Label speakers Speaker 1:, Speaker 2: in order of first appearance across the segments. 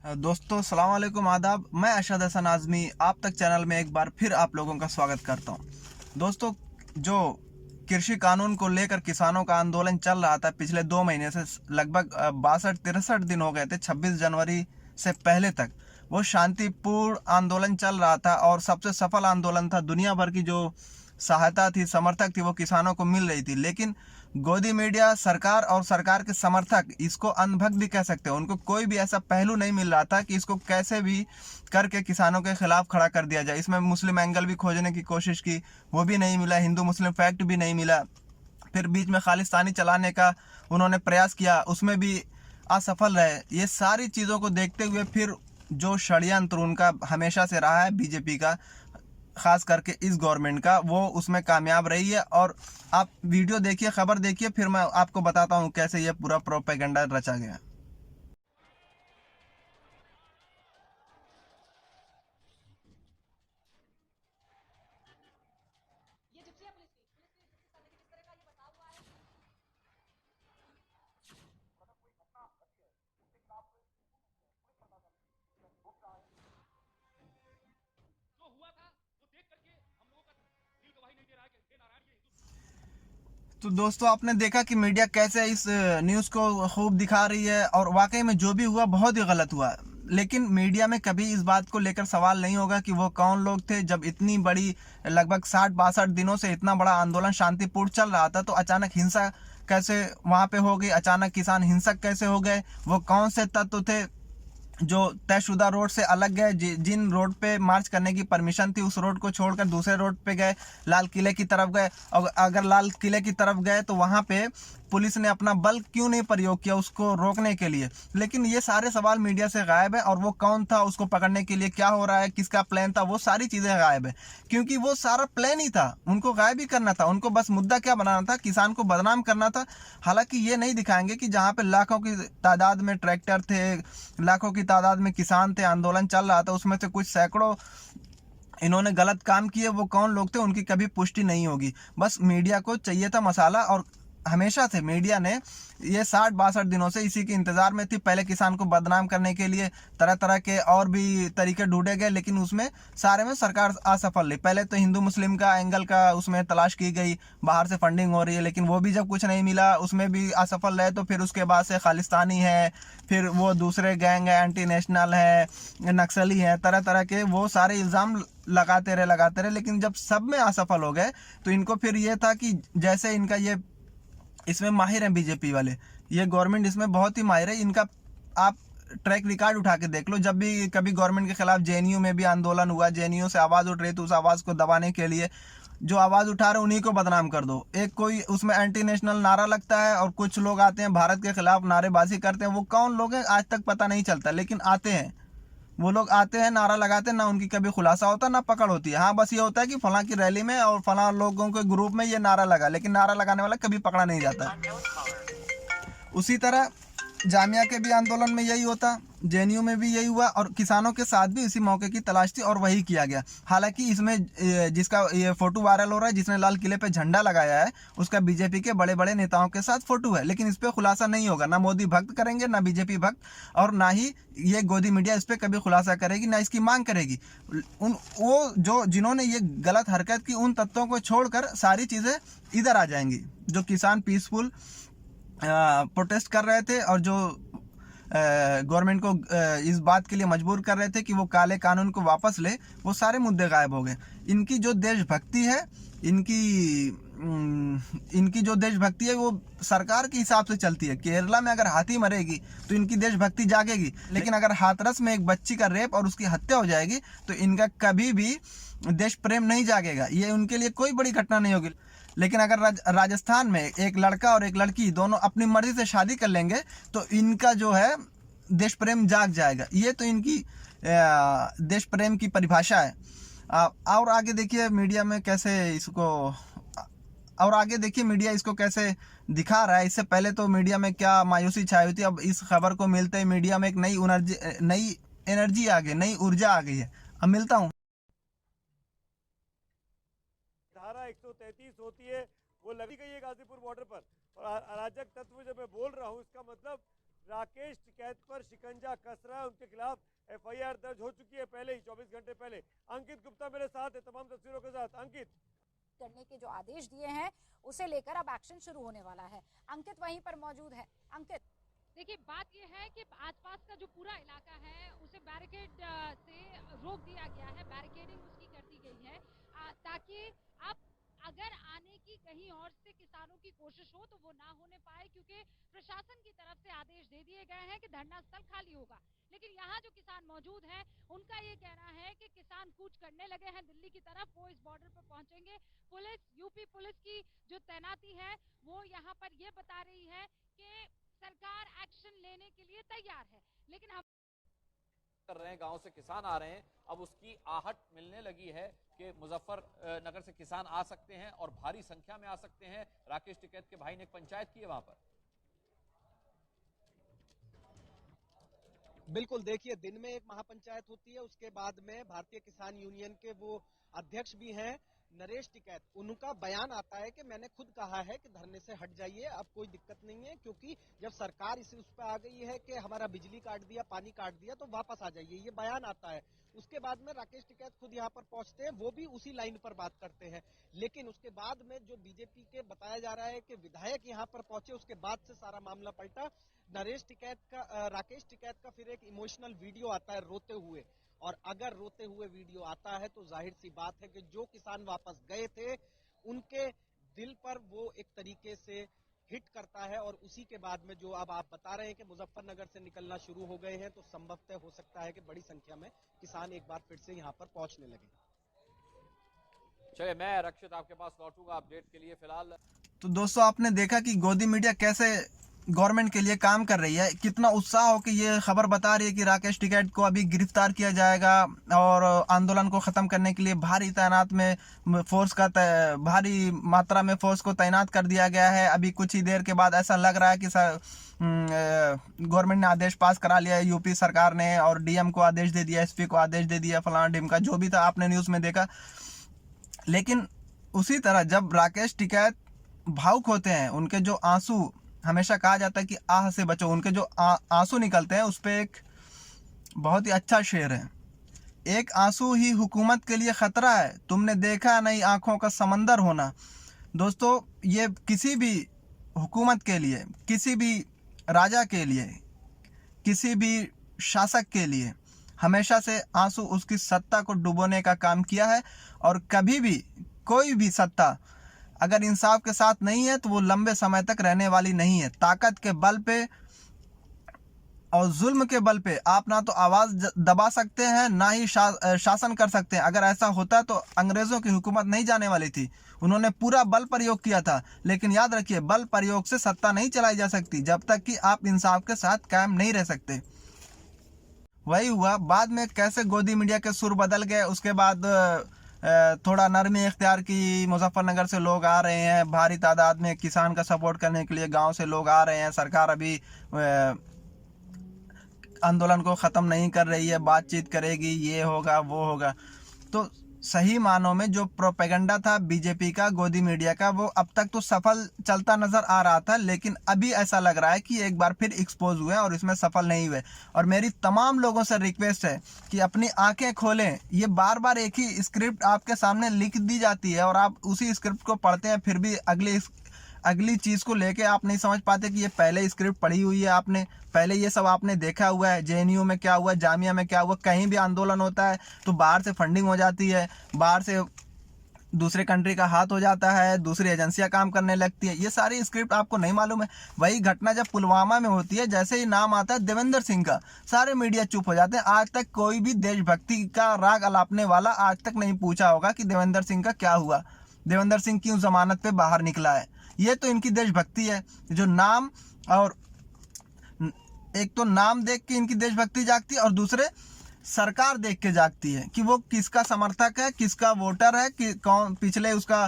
Speaker 1: दोस्तों सलाम वालेकुम आदाब। मैं अरशद हसन आज़मी आप तक चैनल में एक बार फिर आप लोगों का स्वागत करता हूं। दोस्तों, जो कृषि कानून को लेकर किसानों का आंदोलन चल रहा था पिछले 2 महीने से, लगभग 62-63 दिन हो गए थे। 26 जनवरी से पहले तक वो शांतिपूर्ण आंदोलन चल रहा था और सबसे सफल आंदोलन था। दुनिया भर की जो सहायता थी, समर्थक थी, वो किसानों को मिल रही थी। लेकिन गोदी मीडिया, सरकार और सरकार के समर्थक इसको अंधभक्त भी कह सकते हैं, उनको कोई भी ऐसा पहलू नहीं मिल रहा था कि इसको कैसे भी करके किसानों के खिलाफ खड़ा कर दिया जाए। इसमें मुस्लिम एंगल भी खोजने की कोशिश की, वो भी नहीं मिला। हिंदू मुस्लिम फैक्ट भी नहीं मिला। फिर बीच में खालिस्तानी चलाने का उन्होंने प्रयास किया, उसमें भी असफल रहे। ये सारी चीज़ों को देखते हुए फिर जो षड्यंत्र उनका हमेशा से रहा है, बीजेपी का, खास करके इस गवर्नमेंट का, वो उसमें कामयाब रही है। और आप वीडियो देखिए, खबर देखिए, फिर मैं आपको बताता हूँ कैसे ये पूरा प्रोपेगेंडा रचा गया। तो दोस्तों, आपने देखा कि मीडिया कैसे इस न्यूज़ को खूब दिखा रही है, और वाकई में जो भी हुआ बहुत ही गलत हुआ। लेकिन मीडिया में कभी इस बात को लेकर सवाल नहीं होगा कि वो कौन लोग थे। जब इतनी बड़ी, लगभग 60-62 दिनों से इतना बड़ा आंदोलन शांतिपूर्ण चल रहा था, तो अचानक हिंसा कैसे वहां पे हो गई? अचानक किसान हिंसक कैसे हो गए? वो कौन से तत्व थे जो तयशुदा रोड से अलग गए? जिन रोड पे मार्च करने की परमिशन थी, उस रोड को छोड़कर दूसरे रोड पे गए, लाल किले की तरफ गए। और अगर लाल किले की तरफ गए तो वहां पे पुलिस ने अपना बल क्यों नहीं प्रयोग किया उसको रोकने के लिए? लेकिन ये सारे सवाल मीडिया से गायब है। और वो कौन था, उसको पकड़ने के लिए क्या हो रहा है, किसका प्लान था, वो सारी चीजें गायब है। क्योंकि वो सारा प्लान ही था, उनको गायब ही करना था। उनको बस मुद्दा क्या बनाना था? किसान को बदनाम करना था। हालांकि ये नहीं दिखाएंगे कि जहाँ पे लाखों की तादाद में ट्रैक्टर थे, लाखों की तादाद में किसान थे, आंदोलन चल रहा था, उसमें से कुछ सैकड़ों इन्होंने गलत काम किए, वो कौन लोग थे उनकी कभी पुष्टि नहीं होगी। बस मीडिया को चाहिए था मसाला, और हमेशा से मीडिया ने ये 60-62 दिनों से इसी के इंतजार में थी। पहले किसान को बदनाम करने के लिए तरह तरह के और भी तरीके ढूंढे गए, लेकिन उसमें सारे में सरकार असफल रही। पहले तो हिंदू मुस्लिम का एंगल का उसमें तलाश की गई, बाहर से फंडिंग हो रही है, लेकिन वो भी जब कुछ नहीं मिला, उसमें भी असफल रहे। तो फिर उसके बाद से खालिस्तानी है, फिर वो दूसरे गैंग है, एंटी नेशनल है, नक्सली है, तरह तरह के वो सारे इल्ज़ाम लगाते रहे। लेकिन जब सब में असफल हो गए, तो इनको फिर ये था कि जैसे इनका ये इसमें माहिर हैं बीजेपी वाले, ये गवर्नमेंट इसमें बहुत ही माहिर है। इनका आप ट्रैक रिकॉर्ड उठा के देख लो, जब भी कभी गवर्नमेंट के खिलाफ जेएनयू में भी आंदोलन हुआ, जेएनयू से आवाज़ उठ रही, तो उस आवाज़ को दबाने के लिए जो आवाज़ उठा रहे उन्हीं को बदनाम कर दो। एक कोई उसमें एंटी नेशनल नारा लगता है, और कुछ लोग आते हैं भारत के खिलाफ नारेबाजी करते हैं। वो कौन लोग हैं आज तक पता नहीं चलता, लेकिन आते हैं। वो लोग आते हैं, नारा लगाते हैं, ना उनकी कभी खुलासा होता, ना पकड़ होती है। हाँ, बस ये होता है कि फलां की रैली में और फलां लोगों के ग्रुप में ये नारा लगा, लेकिन नारा लगाने वाला कभी पकड़ा नहीं जाता। उसी तरह जामिया के भी आंदोलन में यही होता, जेएनयू में भी यही हुआ, और किसानों के साथ भी इसी मौके की तलाश थी और वही किया गया। हालांकि इसमें जिसका ये फोटो वायरल हो रहा है, जिसने लाल किले पे झंडा लगाया है, उसका बीजेपी के बड़े बड़े नेताओं के साथ फोटो है। लेकिन इस पर खुलासा नहीं होगा, ना मोदी भक्त करेंगे, ना बीजेपी भक्त, और ना ही ये गोदी मीडिया इस पर कभी खुलासा करेगी, ना इसकी मांग करेगी। उन वो जो जिन्होंने ये गलत हरकत की, उन तत्वों को छोड़कर सारी चीज़ें इधर आ जाएंगी। जो किसान पीसफुल प्रोटेस्ट कर रहे थे, और जो गवर्नमेंट को इस बात के लिए मजबूर कर रहे थे कि वो काले कानून को वापस ले, वो सारे मुद्दे गायब हो गए। इनकी जो देशभक्ति है, इनकी इनकी जो देशभक्ति है, वो सरकार के हिसाब से चलती है। केरला में अगर हाथी मरेगी तो इनकी देशभक्ति जागेगी, लेकिन अगर हाथरस में एक बच्ची का रेप और उसकी हत्या हो जाएगी, तो इनका कभी भी देश प्रेम नहीं जागेगा। ये उनके लिए कोई बड़ी घटना नहीं होगी। लेकिन अगर राजस्थान में एक लड़का और एक लड़की दोनों अपनी मर्जी से शादी कर लेंगे, तो इनका जो है देश प्रेम जाग जाएगा। ये तो इनकी देश प्रेम की परिभाषा है। और आगे देखिए मीडिया में कैसे इसको और आगे देखिए मीडिया इसको कैसे दिखा रहा है। इससे पहले तो मीडिया में क्या मायूसी छाई हुई थी, अब इस खबर को मिलते ही मीडिया में एक नई एनर्जी आ गई, नई ऊर्जा आ गई है। अब मिलता हूँ।
Speaker 2: धारा 133 होती है, वो लगी गई है गाजीपुर बॉर्डर पर। और अराजक तत्व जब मैं बोल रहा हूँ, इसका मतलब राकेश टिकैत पर शिकंजा कस रहा है। उनके खिलाफ एफआईआर दर्ज हो चुकी है पहले ही 24 घंटे पहले। अंकित गुप्ता मेरे साथ है तमाम तस्वीरों के साथ। अंकित,
Speaker 3: करने के जो आदेश दिए हैं उसे लेकर अब एक्शन शुरू होने वाला है। अंकित वहीं पर मौजूद है। अंकित,
Speaker 4: देखिए, बात यह है कि आसपास का जो पूरा इलाका है उसे बैरिकेड से रोक दिया गया है, बैरिकेडिंग उसकी कर दी गई है ताकि अब अगर आने की कहीं और से किसानों की कोशिश हो तो वो ना होने पाए, क्योंकि प्रशासन की तरफ से आदेश दे दिए गए हैं कि धरना स्थल खाली होगा। लेकिन यहाँ जो किसान मौजूद हैं उनका ये कहना है कि किसान कूच करने लगे हैं दिल्ली की तरफ, वो इस बॉर्डर पर पहुंचेंगे। पुलिस, यूपी पुलिस की जो तैनाती है वो यहाँ पर ये बता रही है कि सरकार एक्शन लेने के लिए तैयार है, लेकिन हम
Speaker 5: कर रहे हैं, गांव से किसान आ रहे हैं। अब उसकी आहट मिलने लगी है कि मुजफ्फरनगर से किसान आ सकते हैं और भारी संख्या में आ सकते हैं। राकेश टिकैत के भाई ने एक पंचायत की है वहां पर।
Speaker 6: बिल्कुल, देखिए, दिन में एक महापंचायत होती है, उसके बाद में भारतीय किसान यूनियन के वो अध्यक्ष भी हैं नरेश टिकैत, उनका बयान आता है कि मैंने खुद कहा है कि धरने से हट जाइए, अब कोई दिक्कत नहीं है, क्योंकि जब सरकार इसी उस पर आ गई है कि हमारा बिजली काट दिया, पानी काट दिया, तो वापस आ जाइए, ये बयान आता है। उसके बाद में राकेश टिकैत खुद यहाँ पर पहुंचते हैं, वो भी उसी लाइन पर बात करते हैं। लेकिन उसके बाद में जो बीजेपी के बताया जा रहा है कि विधायक यहाँ पर पहुंचे, उसके बाद से सारा मामला पलटा। राकेश टिकैत का फिर एक इमोशनल वीडियो आता है रोते हुए, और अगर रोते हुए वीडियो आता है तो जाहिर सी बात है कि जो किसान वापस गए थे उनके दिल पर वो एक तरीके से हिट करता है। और उसी के बाद में जो अब आप बता रहे हैं कि मुजफ्फरनगर से निकलना शुरू हो गए हैं, तो संभवतः हो सकता है कि बड़ी संख्या में किसान एक बार फिर से यहाँ पर पहुंचने लगे।
Speaker 5: चलिए, मैं रक्षित आपके पास लौटूंगा अपडेट के लिए। फिलहाल
Speaker 1: तो दोस्तों, आपने देखा कि गोदी मीडिया कैसे गवर्नमेंट के लिए काम कर रही है, कितना उत्साह हो कि ये खबर बता रही है कि राकेश टिकैत को अभी गिरफ्तार किया जाएगा और आंदोलन को ख़त्म करने के लिए भारी तैनात में फोर्स का भारी मात्रा में फोर्स को तैनात कर दिया गया है। अभी कुछ ही देर के बाद ऐसा लग रहा है कि गवर्नमेंट ने आदेश पास करा लिया है, यूपी सरकार ने, और डीएम को आदेश दे दिया, एसपी को आदेश दे दिया, फलाना ढिमका जो भी था आपने न्यूज़ में देखा। लेकिन उसी तरह जब राकेश टिकैत भावुक होते हैं, उनके जो आंसू, हमेशा कहा जाता है कि आह से बचो, उनके जो आंसू निकलते हैं उस पे एक बहुत ही अच्छा शेर है, एक आंसू ही हुकूमत के लिए खतरा है, तुमने देखा नहीं आंखों का समंदर होना। दोस्तों, ये किसी भी हुकूमत के लिए, किसी भी राजा के लिए, किसी भी शासक के लिए हमेशा से आंसू उसकी सत्ता को डुबोने का काम किया है। और कभी भी कोई भी सत्ता अगर इंसाफ के साथ नहीं है तो वो लंबे समय तक रहने वाली नहीं है। ताकत के बल पे और जुल्म के बल पे आप ना तो आवाज़ दबा सकते हैं, ना ही शासन कर सकते हैं। अगर ऐसा होता तो अंग्रेज़ों की हुकूमत नहीं जाने वाली थी। उन्होंने पूरा बल प्रयोग किया था, लेकिन याद रखिए, बल प्रयोग से सत्ता नहीं चलाई जा सकती जब तक कि आप इंसाफ के साथ कायम नहीं रह सकते। वही हुआ, बाद में कैसे गोदी मीडिया के सुर बदल गए। उसके बाद थोड़ा नरमी इख्तियार की, मुजफ्फरनगर से लोग आ रहे हैं भारी तादाद में किसान का सपोर्ट करने के लिए, गांव से लोग आ रहे हैं। सरकार अभी आंदोलन को ख़त्म नहीं कर रही है, बातचीत करेगी, ये होगा वो होगा। तो सही मानों में जो प्रोपेगेंडा था बीजेपी का, गोदी मीडिया का, वो अब तक तो सफल चलता नज़र आ रहा था, लेकिन अभी ऐसा लग रहा है कि एक बार फिर एक्सपोज हुए और इसमें सफल नहीं हुए। और मेरी तमाम लोगों से रिक्वेस्ट है कि अपनी आंखें खोलें। ये बार बार एक ही स्क्रिप्ट आपके सामने लिख दी जाती है और आप उसी स्क्रिप्ट को पढ़ते हैं, फिर भी अगली चीज़ को लेके आप नहीं समझ पाते कि ये पहले स्क्रिप्ट पढ़ी हुई है आपने, पहले ये सब आपने देखा हुआ है। जेएनयू में क्या हुआ, जामिया में क्या हुआ, कहीं भी आंदोलन होता है तो बाहर से फंडिंग हो जाती है, बाहर से दूसरे कंट्री का हाथ हो जाता है, दूसरी एजेंसियां काम करने लगती है। ये सारी स्क्रिप्ट आपको नहीं मालूम है। वही घटना जब पुलवामा में होती है, जैसे ही नाम आता है देवेंद्र सिंह का, सारे मीडिया चुप हो जाते हैं। आज तक कोई भी देशभक्ति का राग अलापने वाला आज तक नहीं पूछा होगा कि देवेंद्र सिंह का क्या हुआ, देवेंद्र सिंह क्यों जमानत पे बाहर निकला है। ये तो इनकी देशभक्ति है, जो नाम, और एक तो नाम देख के इनकी देशभक्ति जागती है और दूसरे सरकार देख के जागती है कि वो किसका समर्थक है, किसका वोटर है, कि कौन पिछले उसका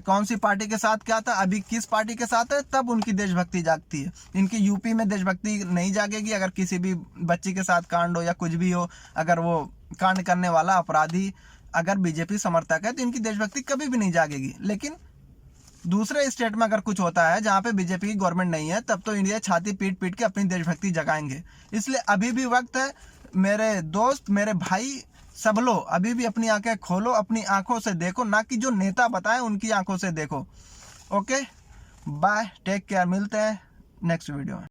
Speaker 1: कौन सी पार्टी के साथ क्या था, अभी किस पार्टी के साथ है, तब उनकी देशभक्ति जागती है। इनकी यूपी में देशभक्ति नहीं जागेगी अगर किसी भी बच्ची के साथ कांड हो या कुछ भी हो, अगर वो कांड करने वाला अपराधी अगर बीजेपी समर्थक है तो इनकी देशभक्ति कभी भी नहीं जागेगी। लेकिन दूसरे स्टेट में अगर कुछ होता है जहाँ पे बीजेपी की गवर्नमेंट नहीं है, तब तो इंडिया छाती पीट पीट के अपनी देशभक्ति जगाएंगे। इसलिए अभी भी वक्त है, मेरे दोस्त, मेरे भाई, सब लोग अभी भी अपनी आंखें खोलो, अपनी आंखों से देखो, ना कि जो नेता बताएं उनकी आंखों से देखो। ओके, बाय, टेक केयर, मिलते हैं नेक्स्ट वीडियो में।